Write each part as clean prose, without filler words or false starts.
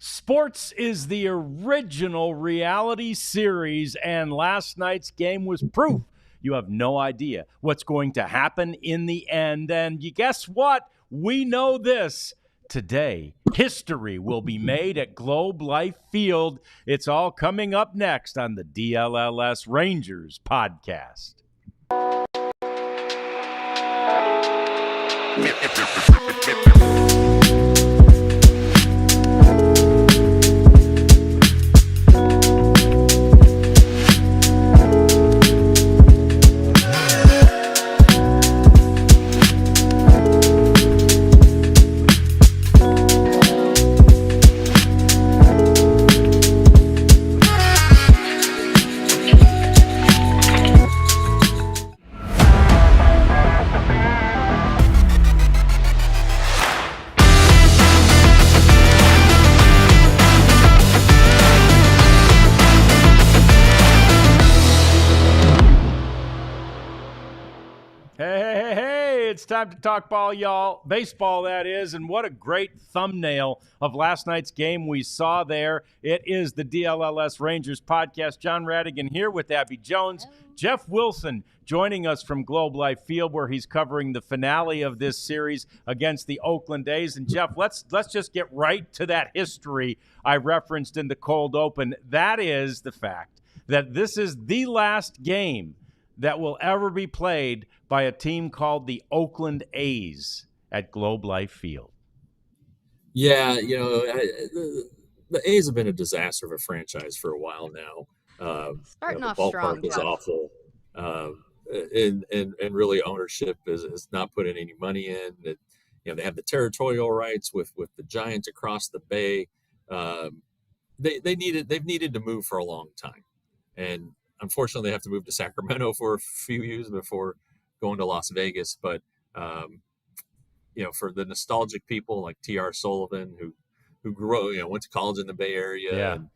Sports is the original reality series, and last night's game was proof. You have no idea what's going to happen in the end. And you guess what? We know this. Today, history will be made at Globe Life Field. It's all coming up next on the DLLS Rangers podcast. It's time to talk ball, y'all. Baseball, that is. And what a great thumbnail of last night's game we saw there. It is the DLLS Rangers podcast. John Radigan here with Abby Jones. Jeff Wilson joining us from Globe Life Field, where he's covering the finale of this series against the Oakland A's. And Jeff, let's just get right to that history I referenced in the cold open. That is the fact that this is the last game that will ever be played by a team called the Oakland A's at Globe Life Field. Yeah, the A's have been a disaster of a franchise for a while now. Starting off the strong, ballpark is Jeff. awful, and really ownership is not putting any money in. They have the territorial rights with the Giants across the bay. They've needed to move for a long time, and unfortunately, they have to move to Sacramento for a few years before going to Las Vegas. But, for the nostalgic people like T.R. Sullivan, who grew, went to college in the Bay Area and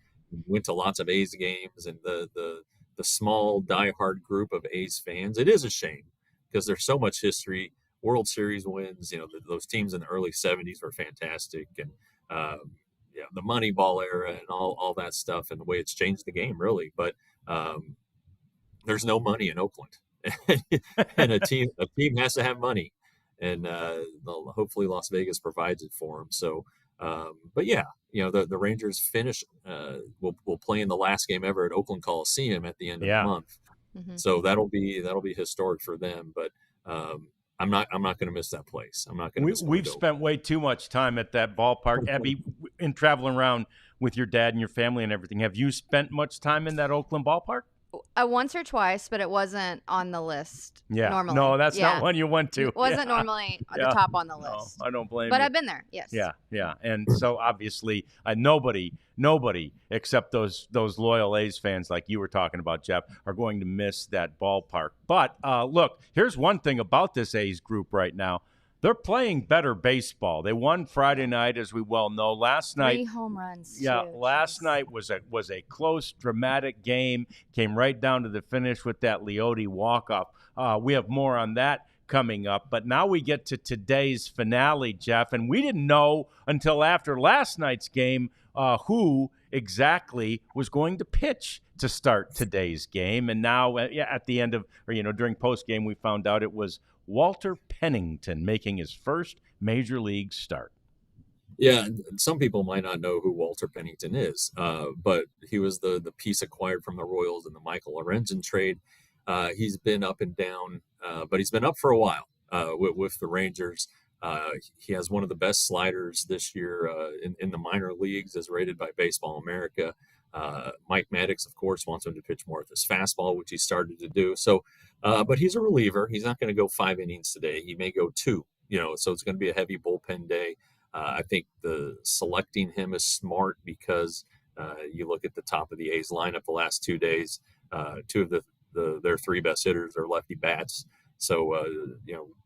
went to lots of A's games, and the small diehard group of A's fans, it is a shame because there's so much history. World Series wins, those teams in the early 70s were fantastic. And, the Moneyball era and all that stuff, and the way it's changed the game, really. But there's no money in Oakland, and a team has to have money, and hopefully Las Vegas provides it for them. So, but yeah, the Rangers finish. Will play in the last game ever at Oakland Coliseum at the end of the month. Mm-hmm. So that'll be historic for them. But I'm not going to miss that place. I'm not going to. We've spent way too much time at that ballpark, Abby, in traveling around with your dad and your family and everything. Have you spent much time in that Oakland ballpark? Once or twice, but it wasn't on the list. Yeah, normally. No, that's not one you went to. It wasn't normally the top on the list. No, I don't blame you. But I've been there. Yes. Yeah, and so obviously nobody except those loyal A's fans like you were talking about, Jeff, are going to miss that ballpark. But look, here's one thing about this A's group right now. They're playing better baseball. They won Friday night, as we well know. Last night, 3 home runs. Last night was a close, dramatic game. Came right down to the finish with that Leote walk-off. We have more on that coming up. But now we get to today's finale, Jeff. And we didn't know until after last night's game who exactly was going to pitch to start today's game. And now at the end of, during post-game, we found out it was Walter Pennington making his first major league start. Yeah, some people might not know who Walter Pennington is, but he was the piece acquired from the Royals in the Michael Lorenzen trade. He's been up and down, but he's been up for a while with the Rangers. He has one of the best sliders this year in the minor leagues, as rated by Baseball America. Mike Maddox, of course, wants him to pitch more with his fastball, which he started to do. So, but he's a reliever. He's not going to go 5 innings today. He may go 2. So it's going to be a heavy bullpen day. I think the selecting him is smart because you look at the top of the A's lineup the last 2 days. 2 of their 3 best hitters are lefty bats. So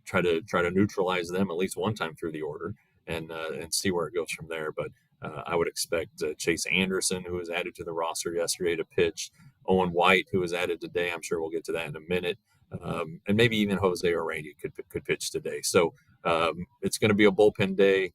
try to neutralize them at least one time through the order and see where it goes from there. But I would expect Chase Anderson, who was added to the roster yesterday, to pitch. Owen White, who was added today. I'm sure we'll get to that in a minute. And maybe even Jose Urena could pitch today. So it's going to be a bullpen day.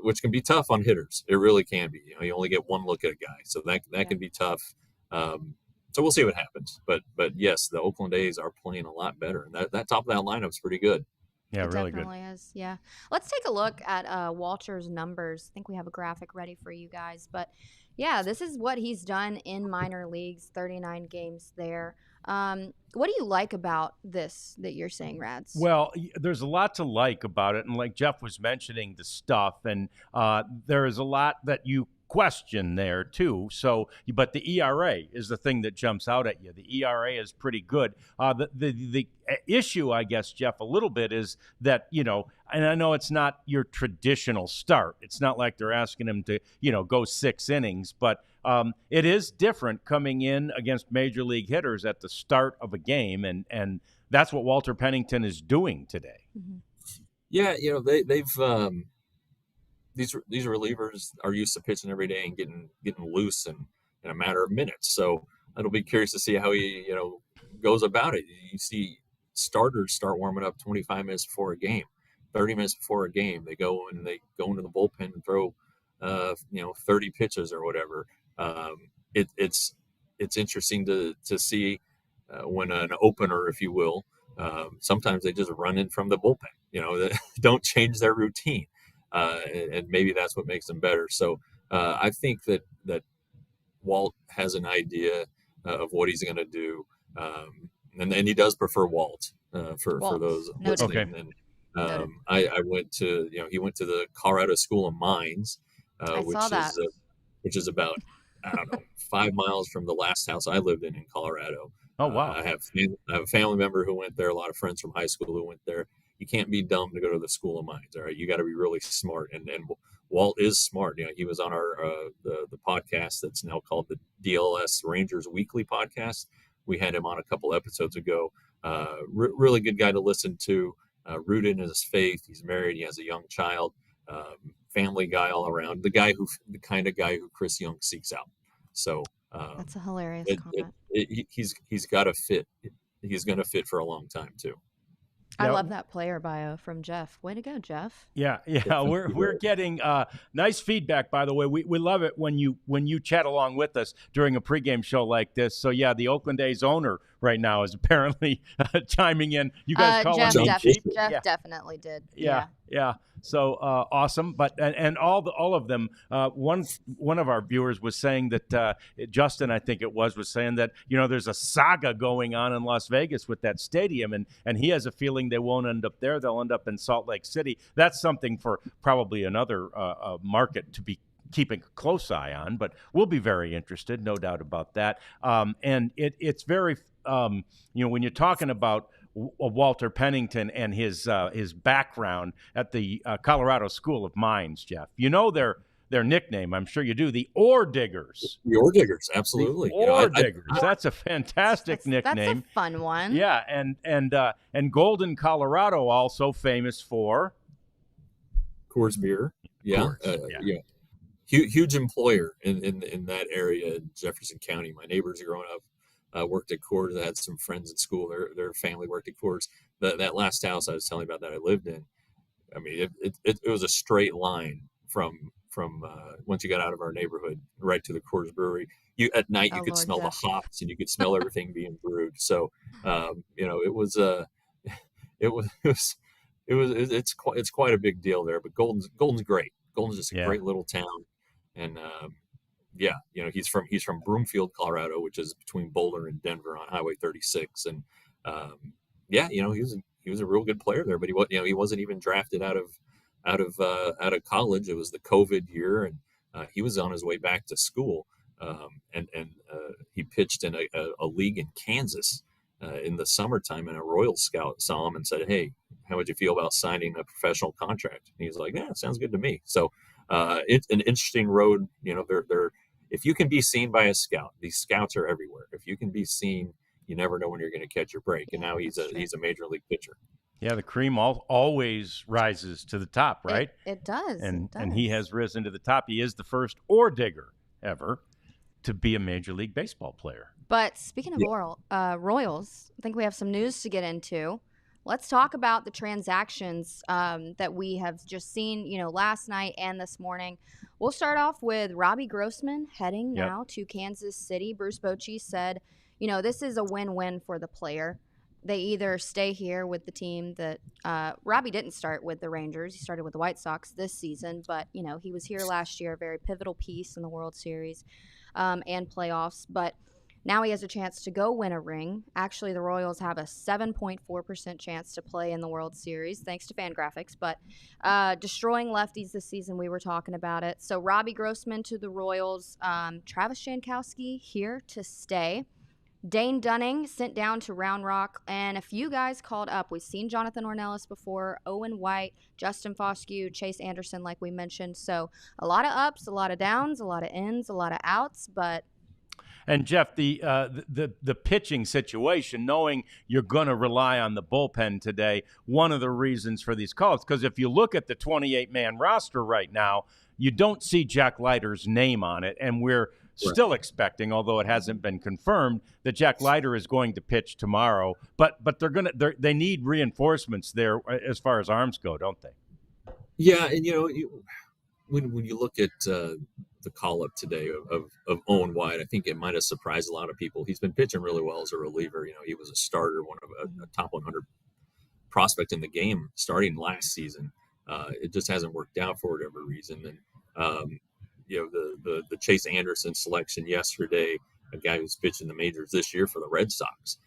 which can be tough on hitters. It really can be. You only get one look at a guy, so that can be tough. So we'll see what happens. But yes, the Oakland A's are playing a lot better, and that top of that lineup is pretty good. Yeah, It really good. definitely is. Yeah. Let's take a look at Walter's numbers. I think we have a graphic ready for you guys. But yeah, this is what he's done in minor leagues, 39 games there. What do you like about this that you're saying, Rads? Well, there's a lot to like about it. And like Jeff was mentioning the stuff, and there is a lot that you question there too. So, but the ERA is the thing that jumps out at you. The ERA is pretty good. The issue, I guess, Jeff, a little bit is that, and I know it's not your traditional start. It's not like they're asking him to, go 6 innings, but it is different coming in against major league hitters at the start of a game, and that's what Walter Pennington is doing today. Mm-hmm. Yeah, they've these relievers are used to pitching every day and getting loose in a matter of minutes. So it'll be curious to see how he goes about it. You see starters start warming up 25 minutes before a game, 30 minutes before a game. They go into the bullpen and throw 30 pitches or whatever. It's interesting to see when an opener, if you will, sometimes they just run in from the bullpen. They don't change their routine. And maybe that's what makes them better. So I think that Walt has an idea of what he's going to do, and he does prefer Walt for those listening. Okay. And I went to he went to the Colorado School of Mines, which is about 5 miles from the last house I lived in Colorado. Oh wow! I have a family member who went there. A lot of friends from high school who went there. You can't be dumb to go to the School of Mines. All right, you got to be really smart. And Walt is smart. He was on our the podcast that's now called the DLLS Rangers Weekly podcast. We had him on a couple episodes ago. Really good guy to listen to. Rooted in his faith. He's married. He has a young child. Family guy all around. The kind of guy who Chris Young seeks out. So that's a hilarious comment. He's got to fit. He's going to fit for a long time too. I love that player bio from Jeff. Way to go, Jeff. Yeah. We're getting nice feedback, by the way. We love it when you chat along with us during a pregame show like this. So yeah, the Oakland A's owner right now is apparently chiming in. You guys call him Jeff definitely did. Yeah. So awesome. But and all of them. One of our viewers was saying that Justin, I think it was saying that there's a saga going on in Las Vegas with that stadium, and he has a feeling they won't end up there. They'll end up in Salt Lake City. That's something for probably another market to be keeping a close eye on. But we'll be very interested, no doubt about that. And it's very when you're talking about Walter Pennington and his background at the Colorado School of Mines, Jeff. Their nickname, I'm sure you do, the Ore Diggers. The Ore Diggers, absolutely. The Ore Diggers. That's a fantastic nickname. That's a fun one. Yeah, and Golden, Colorado, also famous for Coors beer. Yeah, yeah. Huge employer in that area in Jefferson County. My neighbors growing up worked at Coors. I had some friends in school. Their family worked at Coors. That last house I was telling you about that I lived in, I mean, it was a straight line from once you got out of our neighborhood right to the Coors Brewery. At night you could smell the hops and you could smell everything being brewed. So it's quite a big deal there. But Golden's great. Golden's just a great little town, and he's from Broomfield, Colorado, which is between Boulder and Denver on Highway 36, and he was a real good player there. But he wasn't even drafted out of college. It was the COVID year, and he was on his way back to school, and he pitched in a league in Kansas in the summertime, and a Royal Scout saw him and said, "Hey, how would you feel about signing a professional contract?" And he was like, "Yeah, sounds good to me." So it's an interesting road. They're if you can be seen by a scout, these scouts are everywhere. If you can be seen, you never know when you're going to catch your break. And now he's a major league pitcher. Yeah, the cream always rises to the top, right? It does. And he has risen to the top. He is the first Ore Digger ever to be a Major League Baseball player. But speaking of Royals, I think we have some news to get into. let's talk about the transactions that we have just seen, last night and this morning. We'll start off with Robbie Grossman heading Yep. now to Kansas City. Bruce Bochy said, this is a win-win for the player. They either stay here with the team that Robbie didn't start with the Rangers. He started with the White Sox this season, but, he was here last year, a very pivotal piece in the World Series and playoffs. But now he has a chance to go win a ring. Actually, the Royals have a 7.4% chance to play in the World Series, thanks to Fangraphs. But destroying lefties this season, we were talking about it. So Robbie Grossman to the Royals. Travis Jankowski here to stay. Dane Dunning sent down to Round Rock, and a few guys called up. We've seen Jonathan Ornelas before, Owen White, Justin Foscue, Chase Anderson, like we mentioned. So a lot of ups, a lot of downs, a lot of ins, a lot of outs, but And Jeff, the pitching situation, knowing you're going to rely on the bullpen today, one of the reasons for these calls, because if you look at the 28-man roster right now, you don't see Jack Leiter's name on it, and we're still expecting, although it hasn't been confirmed, that Jack Leiter is going to pitch tomorrow. But they need reinforcements there as far as arms go, don't they? Yeah, and when you look at the call up today of Owen White, I think it might have surprised a lot of people. He's been pitching really well as a reliever. He was a starter, one of a top 100 prospect in the game starting last season. It just hasn't worked out for whatever reason. And the Chase Anderson selection yesterday, a guy who's pitching the majors this year for the Red Sox.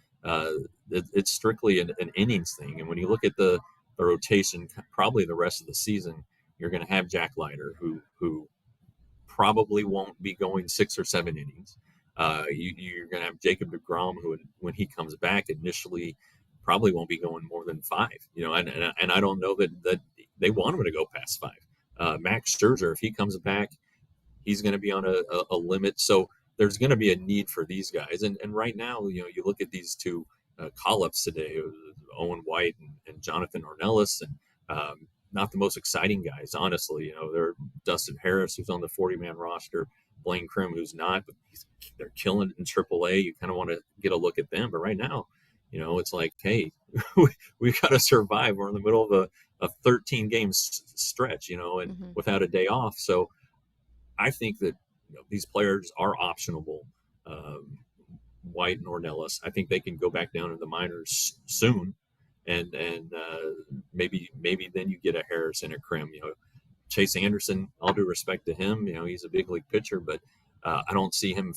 It's strictly an innings thing. And when you look at the rotation, probably the rest of the season, you're going to have Jack Leiter, who probably won't be going 6 or 7 innings. You're going to have Jacob deGrom, who, when he comes back, initially probably won't be going more than 5. And I don't know that they want him to go past 5. Max Scherzer, if he comes back, he's going to be on a limit. So there's going to be a need for these guys. And right now, you look at these two call-ups today, Owen White and Jonathan Ornelas, and not the most exciting guys, honestly. They're Dustin Harris, who's on the 40-man roster, Blaine Crim, who's not, but they're killing it in AAA. You kind of want to get a look at them. But right now, it's like, hey, we've got to survive. We're in the middle of a 13-game stretch, and without a day off. So I think that these players are optionable. White and Ornelas, I think they can go back down to the minors soon. And maybe then you get a Harris and a Krim. Chase Anderson, all due respect to him, he's a big league pitcher, but I don't see him,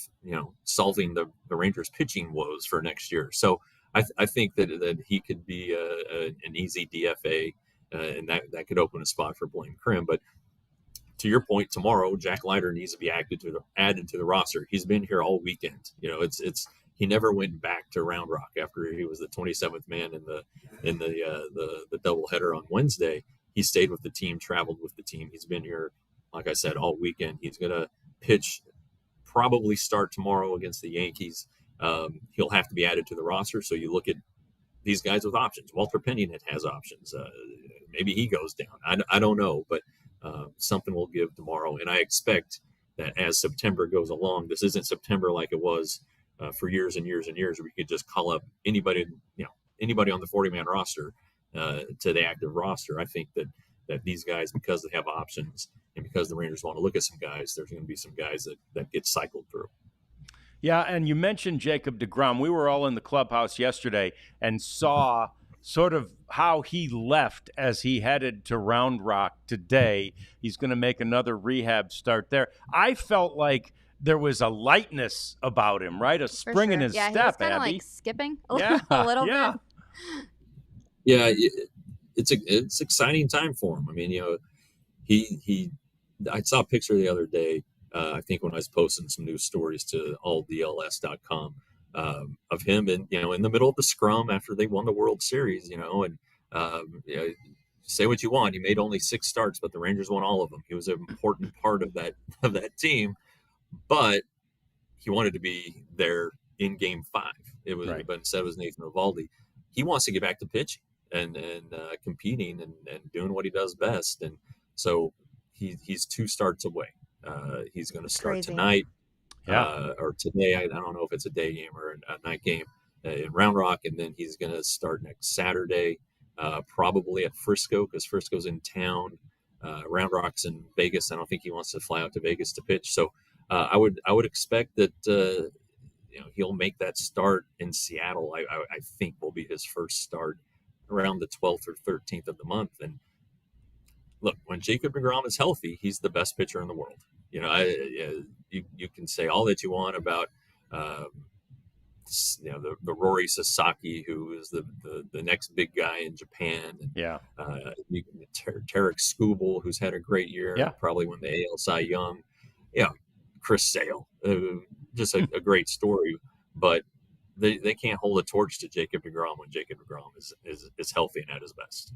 solving the Rangers pitching woes for next year. So I think that he could be an easy DFA, and that could open a spot for Blaine Crim. But to your point, tomorrow Jack Leiter needs to be added to the roster. He's been here all weekend. He never went back to Round Rock after he was the 27th man in the doubleheader on Wednesday. He stayed with the team, traveled with the team. He's been here, like I said, all weekend. He's going to pitch, probably start tomorrow against the Yankees. He'll have to be added to the roster. So you look at these guys with options. Walter Pennington has options. Maybe he goes down. I don't know, but something will give tomorrow. And I expect that as September goes along, this isn't September like it was for years and years and years, where we could just call up anybody on the 40-man roster to the active roster. I think that these guys, because they have options and because the Rangers want to look at some guys, there's going to be some guys that get cycled through. Yeah, and you mentioned Jacob deGrom. We were all in the clubhouse yesterday and saw sort of how he left as he headed to Round Rock today. He's going to make another rehab start there. I felt like there was a lightness about him, right? A spring in his step, he was kind of Abby. like skipping a little bit. Yeah, it's exciting time for him. I mean, I saw a picture the other day, I think when I was posting some news stories to ALLDLS.com, of him in the middle of the scrum after they won the World Series, and say what you want, he made only 6 starts, but the Rangers won all of them. He was an important part of that team, but he wanted to be there in Game 5. It was, right. But instead it was Nathan Eovaldi. He wants to get back to pitching and competing and doing what he does best, and so he's 2 starts away. He's going to start tonight. Or today. I don't know if it's a day game or a night game in Round Rock, and then he's going to start next Saturday. probably at Frisco because Frisco's in town. Round Rock's in Vegas. I don't think he wants to fly out to Vegas to pitch. So I would expect that he'll make that start in Seattle. I think will be his first start around the 12th or 13th of the month. And look, when Jacob deGrom is healthy, he's the best pitcher in the world. You can say all that you want about the Rory Sasaki, who is the next big guy in Japan. And, Tarek Skubal, who's had a great year, probably won the AL Cy Young. Chris Sale, just a great story. But they can't hold a torch to Jacob deGrom when Jacob deGrom is healthy and at his best.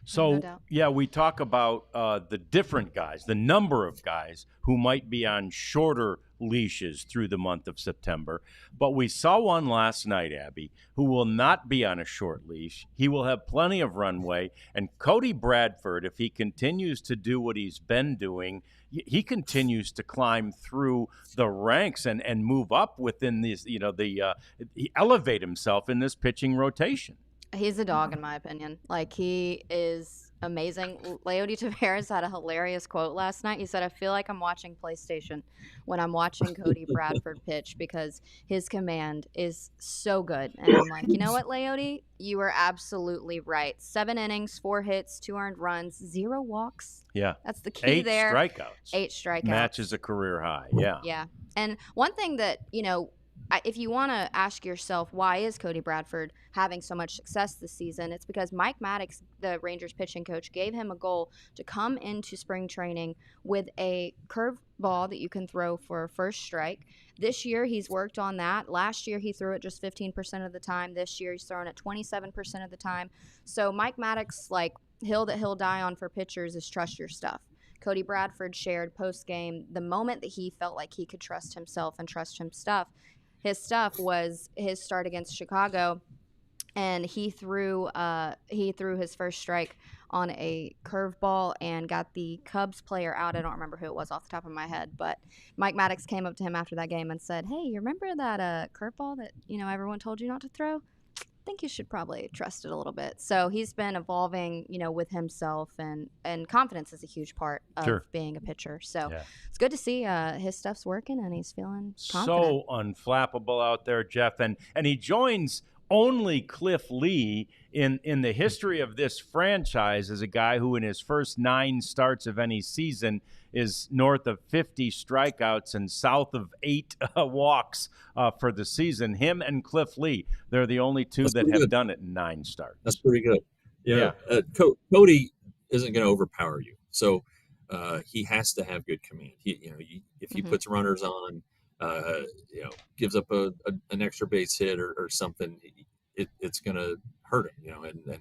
So, we talk about the different guys, the number of guys who might be on shorter leashes through the month of September. But we saw one last night, Abby, who will not be on a short leash. He will have plenty of runway. And Cody Bradford, if he continues to do what he's been doing, he continues to climb through the ranks and move up within these, he elevate himself in this pitching rotation. He's a dog, in my opinion. Like, he is amazing. Leody Taveras had a hilarious quote last night. He said, "I feel like I'm watching PlayStation when I'm watching Cody Bradford pitch because his command is so good." And I'm like, you know what, Leody? You were absolutely right. 7 innings, 4 hits, 2 earned runs, 0 walks. Yeah. That's the key there. 8 strikeouts. Matches a career high. Yeah. Yeah. And one thing that, if you want to ask yourself, why is Cody Bradford having so much success this season? It's because Mike Maddox, the Rangers pitching coach, gave him a goal to come into spring training with a curve ball that you can throw for a first strike. This year, he's worked on that. Last year, he threw it just 15% of the time. This year, he's throwing it 27% of the time. So Mike Maddox, hill that he'll die on for pitchers is trust your stuff. Cody Bradford shared post-game the moment that he felt like he could trust himself and trust his stuff was his start against Chicago, and he threw his first strike on a curveball and got the Cubs player out. I don't remember who it was off the top of my head, but Mike Maddox came up to him after that game and said, "Hey, you remember that curveball that everyone told you not to throw? I think you should probably trust it a little bit." So he's been evolving, with himself, and confidence is a huge part of being a pitcher. So it's good to see his stuff's working and he's feeling confident. So unflappable out there, Jeff. And he joins only Cliff Lee in the history of this franchise as a guy who in his first 9 starts of any season is north of 50 strikeouts and south of 8 walks for the season. Him and Cliff Lee, they're the only two that have done it in 9 starts. That's pretty good. Yeah. Cody isn't going to overpower you. So he has to have good command. If he puts runners on, gives up an extra base hit or something, it's going to hurt him,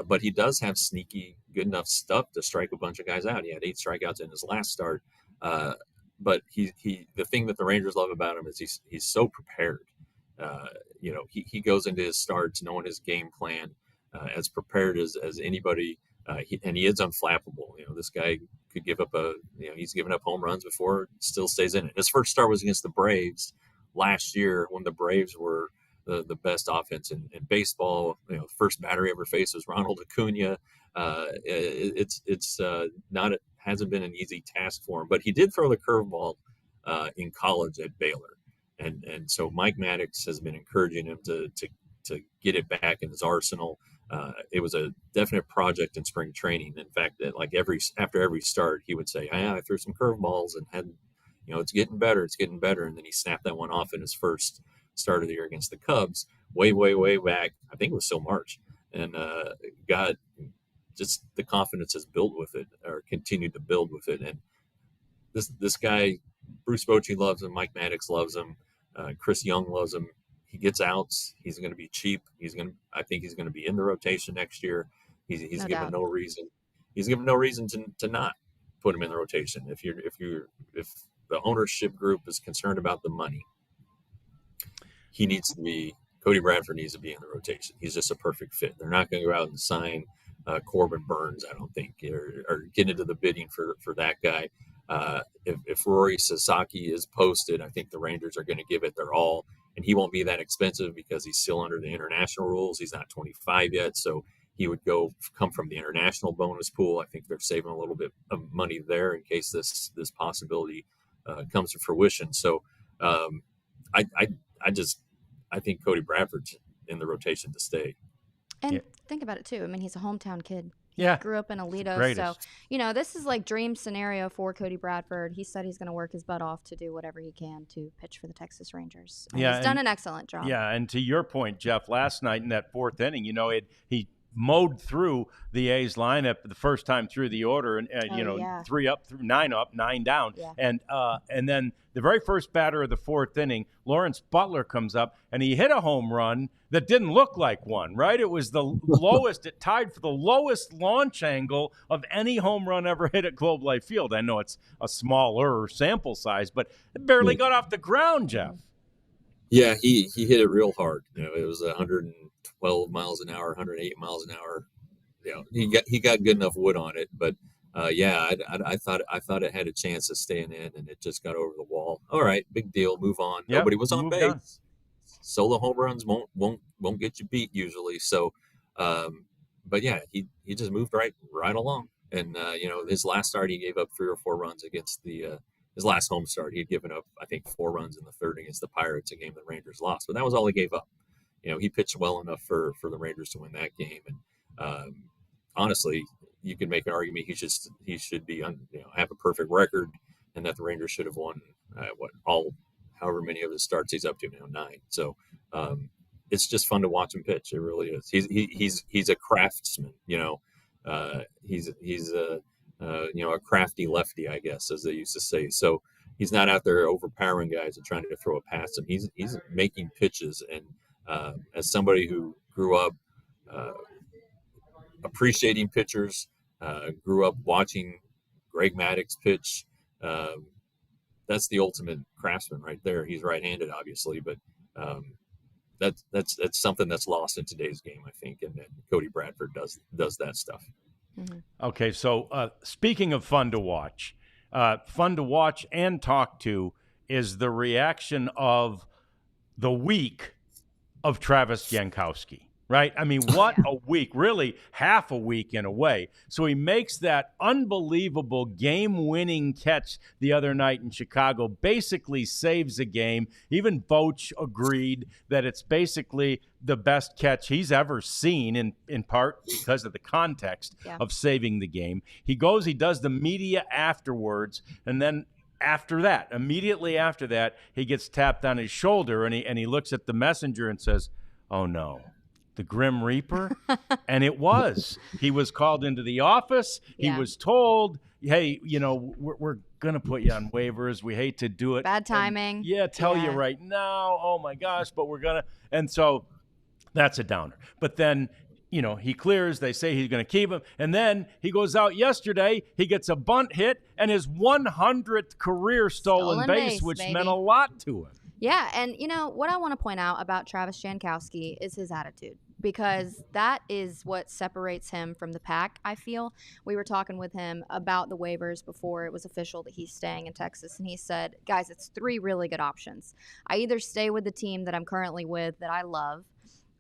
but he does have sneaky good enough stuff to strike a bunch of guys out. He had 8 strikeouts in his last start. But the thing that the Rangers love about him is he's so prepared. He goes into his starts knowing his game plan, as prepared as anybody. And he is unflappable. This guy could give up he's given up home runs before, still stays in it. His first start was against the Braves last year when the Braves were the best offense in baseball. First batter he ever faced was Ronald Acuna. It hasn't been an easy task for him, but he did throw the curveball in college at Baylor. And so Mike Maddox has been encouraging him to get it back in his arsenal. It was a definite project in spring training. In fact, after every start, he would say, I threw some curveballs and had, it's getting better. And then he snapped that one off in his first start of the year against the Cubs way, way, way back. I think it was still March. And got just the confidence has built with it, or continued to build with it. And this guy, Bruce Bochy loves him. Mike Maddox loves him. Chris Young loves him. He gets outs. He's going to be cheap. I think he's going to be in the rotation next year. He's given no reason. He's given no reason to not put him in the rotation. If the ownership group is concerned about the money, Cody Bradford needs to be in the rotation. He's just a perfect fit. They're not going to go out and sign Corbin Burns, I don't think, or get into the bidding for that guy. If Rory Sasaki is posted, I think the Rangers are going to give it their all, and he won't be that expensive because he's still under the international rules. He's not 25 yet, so he would come from the international bonus pool. I think they're saving a little bit of money there in case this possibility comes to fruition. So I think Cody Bradford's in the rotation to stay. And think about it too. I mean, he's a hometown kid. He Yeah. grew up in Aledo. Greatest. So, this is like dream scenario for Cody Bradford. He said he's going to work his butt off to do whatever he can to pitch for the Texas Rangers. And he's done an excellent job. Yeah, and to your point, Jeff, last night in that fourth inning, he mowed through the A's lineup the first time through the order, and 3 up, 9 up, 9 down, and then the very first batter of the fourth inning, Lawrence Butler comes up and he hit a home run that didn't look like one. Right, it was the lowest. It tied for the lowest launch angle of any home run ever hit at Globe Life Field. I know it's a smaller sample size, but it barely got off the ground, Jeff. Yeah, he hit it real hard. It was 112 miles an hour, 108 miles an hour. He got good enough wood on it, but I thought it had a chance of staying in, and it just got over the wall. All right, big deal. Move on. Yep, Nobody was on base. On. Solo home runs won't get you beat usually. So, but yeah, he just moved right along. And his last start he gave up 3 or 4 runs against his last home start. He'd given up, I think, 4 runs in the third against the Pirates, a game the Rangers lost. But that was all he gave up. He pitched well enough for the Rangers to win that game. And honestly, you could make an argument he should be have a perfect record, and that the Rangers should have won however many of his starts he's up to now, 9. So it's just fun to watch him pitch. It really is. He's a craftsman. He's a crafty lefty, I guess, as they used to say. So he's not out there overpowering guys and trying to throw it past them. He's making pitches, and as somebody who grew up appreciating pitchers, grew up watching Greg Maddux pitch. That's the ultimate craftsman right there. He's right-handed, obviously, but that's something that's lost in today's game, I think, and Cody Bradford does that stuff. Mm-hmm. Okay, so speaking of fun to watch and talk to is the reaction of the week of Travis Jankowski. Right? I mean, what a week, really half a week in a way. So he makes that unbelievable game-winning catch the other night in Chicago, basically saves the game. Even Boch agreed that it's basically the best catch he's ever seen, in part because of the context of saving the game. He does the media afterwards, and then immediately after that, he gets tapped on his shoulder, and he looks at the messenger and says, "Oh, no. The Grim Reaper?" And it was. He was called into the office. He was told, "Hey, we're going to put you on waivers. We hate to do it. Bad timing." And tell you right now. Oh, my gosh, but we're going to. And so that's a downer. But then, he clears. They say he's going to keep him. And then he goes out yesterday. He gets a bunt hit and his 100th career stolen base, which meant a lot to him. Yeah, and what I want to point out about Travis Jankowski is his attitude, because that is what separates him from the pack, I feel. We were talking with him about the waivers before it was official that he's staying in Texas, and he said, guys, it's 3 really good options. I either stay with the team that I'm currently with that I love,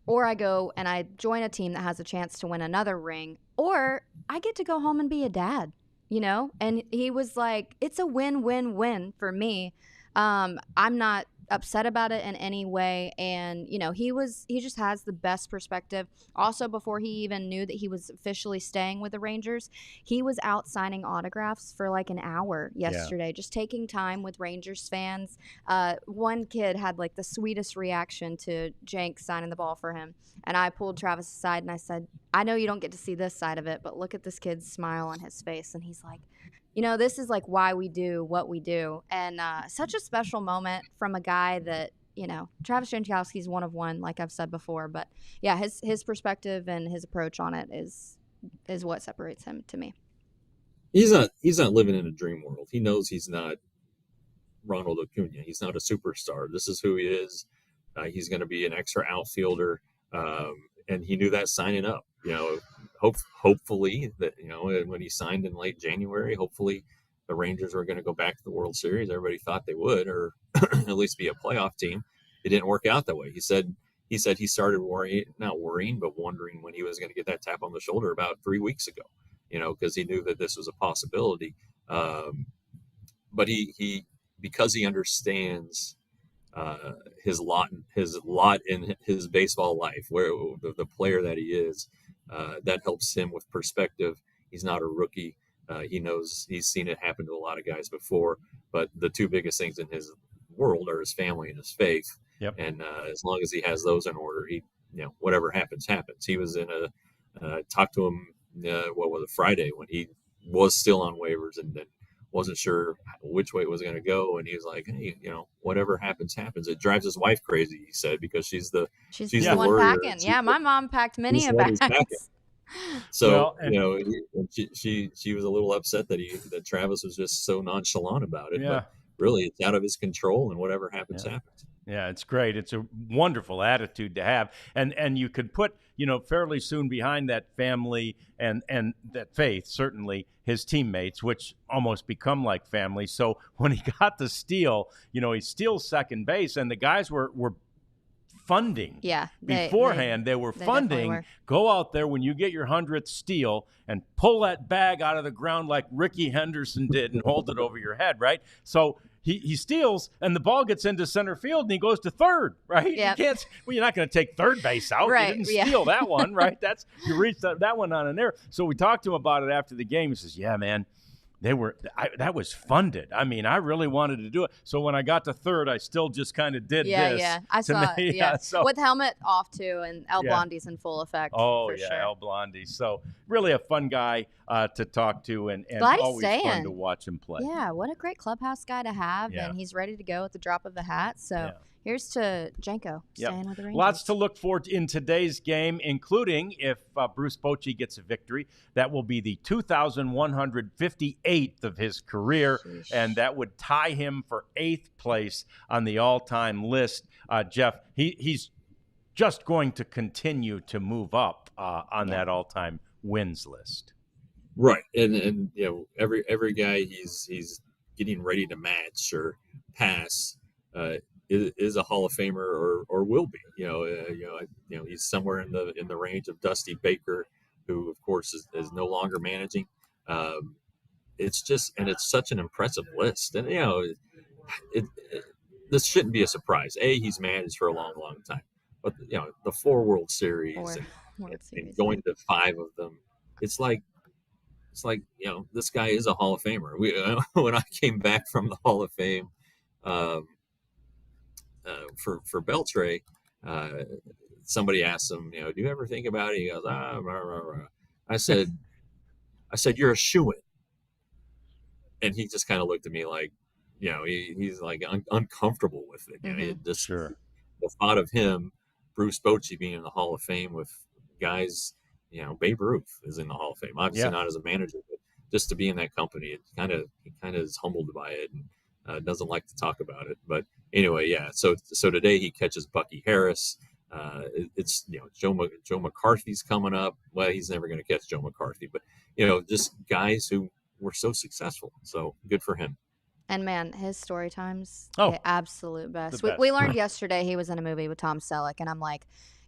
or I go and I join a team that has a chance to win another ring, or I get to go home and be a dad, And he was like, it's a win-win-win for me. I'm not upset about it in any way, and he just has the best perspective. Also, before he even knew that he was officially staying with the Rangers, he was out signing autographs for like an hour yesterday, just taking time with Rangers fans. One kid had like the sweetest reaction to Jank signing the ball for him, and I pulled Travis aside and I said, I know you don't get to see this side of it, but look at this kid's smile on his face. And he's like, this is like why we do what we do. And such a special moment from a guy that, Travis Jankowski is one of one, like I've said before. But yeah, his perspective and his approach on it is what separates him to me. He's not living in a dream world. He knows he's not Ronald Acuna. He's not a superstar. This is who he is. He's going to be an extra outfielder. And he knew that signing up, hopefully that, when he signed in late January, hopefully the Rangers were going to go back to the World Series. Everybody thought they would, or at least be a playoff team. It didn't work out that way. He said he said he started not worrying, but wondering when he was going to get that tap on the shoulder about 3 weeks ago, because he knew that this was a possibility. But he because he understands his lot in his baseball life, where the player that he is, that helps him with perspective. He's not a rookie. He knows, he's seen it happen to a lot of guys before, but the two biggest things in his world are his family and his faith. Yep. And as long as he has those in order, he, whatever happens, happens. He was in talked to him, what was it, Friday, when he was still on waivers and wasn't sure which way it was going to go. And he was like, hey, whatever happens, happens. It drives his wife crazy, he said, because she's the one worrier. packing. Yeah, my mom packed many a bags. So, she was a little upset that Travis was just so nonchalant about it. Yeah. But really, it's out of his control, and whatever happens, happens. Yeah, it's great. It's a wonderful attitude to have. And you could put, fairly soon behind that family and that faith, certainly his teammates, which almost become like family. So when he got the steal, he steals second base, and the guys were funding. Yeah. Beforehand, they were funding. Go out there when you get your 100th steal and pull that bag out of the ground like Ricky Henderson did and hold it over your head, right? So he steals, and the ball gets into center field, and he goes to third, right? Yep. You're not going to take third base out. Right, You didn't steal that one, right? You reached that one on an error. So we talked to him about it after the game. He says, yeah, man, that was funded. I mean, I really wanted to do it. So when I got to third, I still just kind of did this. Yeah, I saw it. Yeah. So, with helmet off too, and El Blondie's in full effect. Oh, for yeah, sure. El Blondie. So really a fun guy to talk to, and Glad he's always staying. fun to watch him play. Yeah, what a great clubhouse guy to have, Yeah. and he's ready to go at the drop of the hat. So here's to Janko staying with the Rangers. Lots to look for in today's game, including if Bruce Bochy gets a victory. That will be the 2,158th of his career, and that would tie him for 8th place on the all-time list. Jeff, he's just going to continue to move up on that all-time wins list. Right, and every guy he's getting ready to match or pass is a Hall of Famer or will be. He's somewhere in the range of Dusty Baker, who of course is no longer managing. It's such an impressive list, and this shouldn't be a surprise. He's managed for a long time, but the 4 World Series and going to 5 of them, it's like this guy is a Hall of Famer. When I came back from the Hall of Fame for Beltre, somebody asked him, do you ever think about it? He goes, rah, rah, rah. I said, you're a shoo-in. And he just kind of looked at me like, he's like uncomfortable with it. The thought of him, Bruce Bochy, being in the Hall of Fame with guys, Babe Ruth is in the Hall of Fame. Obviously not as a manager, but just to be in that company, he kind of is humbled by it and doesn't like to talk about it. But anyway, So today he catches Bucky Harris. It's Joe McCarthy's coming up. Well, he's never going to catch Joe McCarthy, but just guys who were so successul. So good for him. And man, his story times, the absolute best. We learned yesterday he was in a movie with Tom Selleck, and I'm like,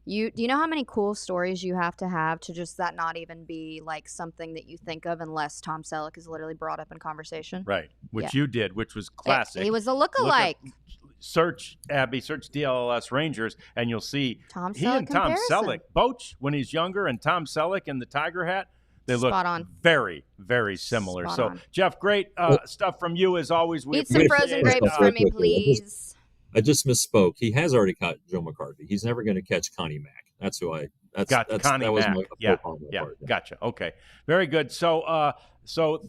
do you know how many cool stories you have to just that not even be like something that you think of unless Tom Selleck is literally brought up in conversation? Right, which you did, which was classic. He was a lookalike. Search DLLS Rangers, and you'll see Tom Selleck he and Tom Selleck, Boch when he's younger, and Tom Selleck in the Tiger hat. They look very, very similar. Spot on. Jeff, great stuff from you as always. Eat some frozen grapes for me, please. I just misspoke. He has already caught Joe McCarthy. He's never going to catch Connie Mack. That's who I. That was my part. Gotcha. Okay, very good. So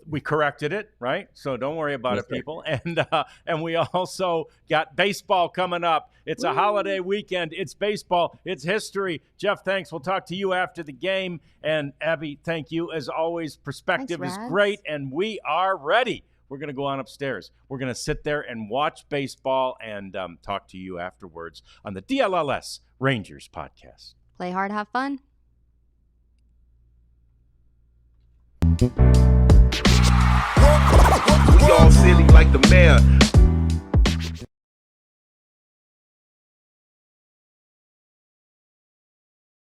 we corrected it, right? So don't worry about it, people. And we also got baseball coming up. It's a holiday weekend. It's baseball. It's history. Jeff, thanks. We'll talk to you after the game. And Abby, thank you as always. Perspective is great, and we are ready. We're going to go on upstairs. We're going to sit there and watch baseball and talk to you afterwards on the DLLS Rangers podcast. Play hard, have fun. We all silly like the mayor.